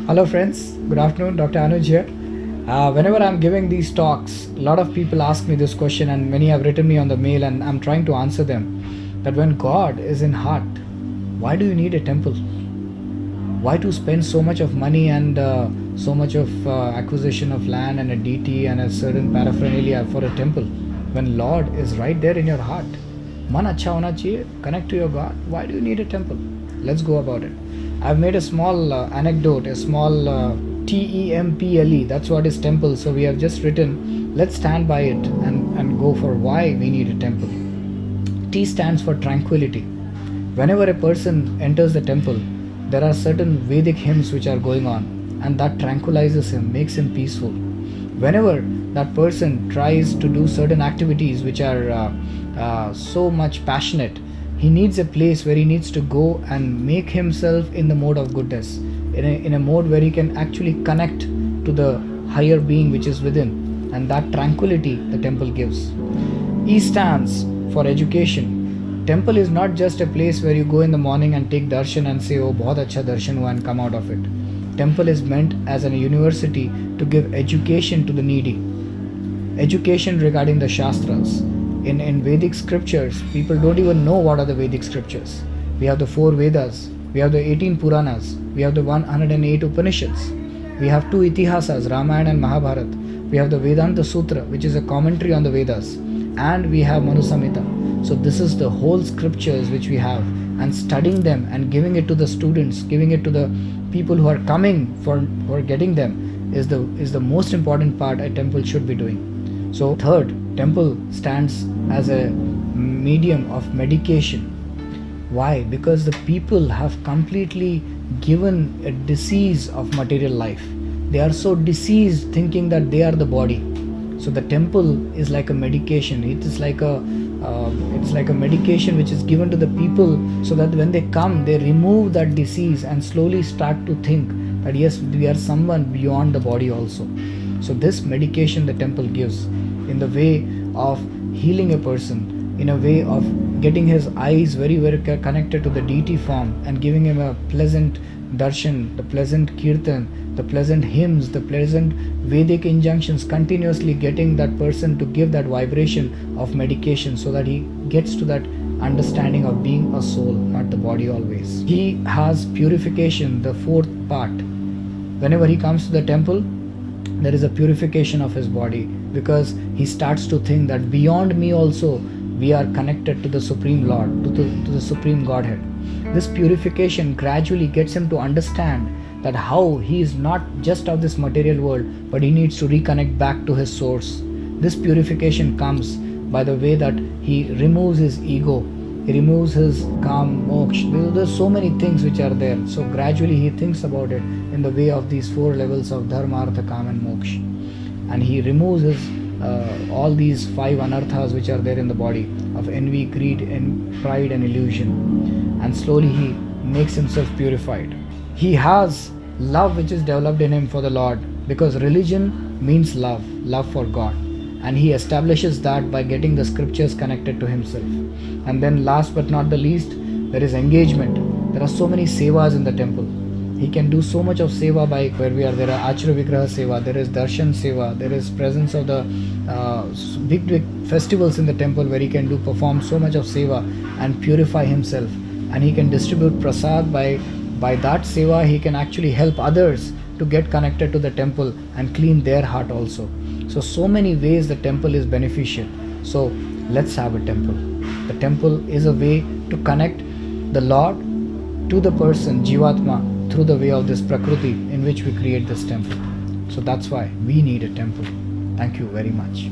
Hello friends, good afternoon, Dr. Anuj here. Whenever I'm giving these talks, a lot of people ask me this question and many have written me on the mail and I'm trying to answer them. That when God is in heart, why do you need a temple? Why to spend so much of money and so much of acquisition of land and a DT and a certain paraphernalia for a temple when Lord is right there in your heart? Man acha hona chahiye, connect to your God. Why do you need a temple? Let's go about it. I've made a small anecdote, a small TEMPLE, that's what is temple. So we have just written, let's stand by it and go for why we need a temple. T stands for tranquility. Whenever a person enters the temple, there are certain Vedic hymns which are going on, and that tranquilizes him, makes him peaceful. Whenever that person tries to do certain activities which are so much passionate, he needs a place where he needs to go and make himself in the mode of goodness, in a mode where he can actually connect to the higher being which is within, and that tranquility the temple gives. E stands for education. Temple is not just a place where you go in the morning and take darshan and say, oh, bahut acha darshan hua, and come out of it. Temple is meant as a university to give education to the needy. Education regarding the Shastras. In Vedic scriptures, people don't even know what are the Vedic scriptures. We have the 4 Vedas, we have the 18 Puranas, we have the 108 Upanishads, we have 2 Itihasas, Ramayana and Mahabharata, we have the Vedanta Sutra, which is a commentary on the Vedas, and we have Manu Samhita. So this is the whole scriptures which we have, and studying them and giving it to the students, giving it to the people who are coming for getting them is the most important part a temple should be doing. So third, temple stands as a medium of medication. Why? Because the people have completely given a disease of material life. They are so diseased thinking that they are the body. So the temple is like a medication. It is like a medication which is given to the people so that when they come, they remove that disease and slowly start to think that yes, we are someone beyond the body also. So this medication the temple gives in the way of healing a person, in a way of getting his eyes very, very connected to the deity form and giving him a pleasant darshan, the pleasant kirtan, the pleasant hymns, the pleasant Vedic injunctions, continuously getting that person to give that vibration of medication so that he gets to that understanding of being a soul, not the body always. He has purification, the 4th part. Whenever he comes to the temple, there is a purification of his body because he starts to think that beyond me also we are connected to the Supreme Lord, to the Supreme Godhead. This purification gradually gets him to understand that how he is not just of this material world, but he needs to reconnect back to his source. This purification comes by the way that he removes his ego, he removes his kam, moksha. There's so many things which are there. So gradually he thinks about it in the way of these 4 levels of dharma, artha, kam and moksha. And he removes his all these 5 anarthas which are there in the body of envy, greed, and pride and illusion. And slowly he makes himself purified. He has love which is developed in him for the Lord, because religion means love for God. And he establishes that by getting the scriptures connected to himself. And then last but not the least, there is engagement. There are so many sevas in the temple. He can do so much of seva by where we are. There are Achara Vigraha seva, there is Darshan seva, there is presence of the big festivals in the temple where he can perform so much of seva and purify himself. And he can distribute prasad by that seva. He can actually help others to get connected to the temple and clean their heart also. So many ways the temple is beneficial. So let's have a temple. The temple is a way to connect the Lord to the person, Jivatma, through the way of this Prakriti in which we create this temple. So that's why we need a temple. Thank you very much.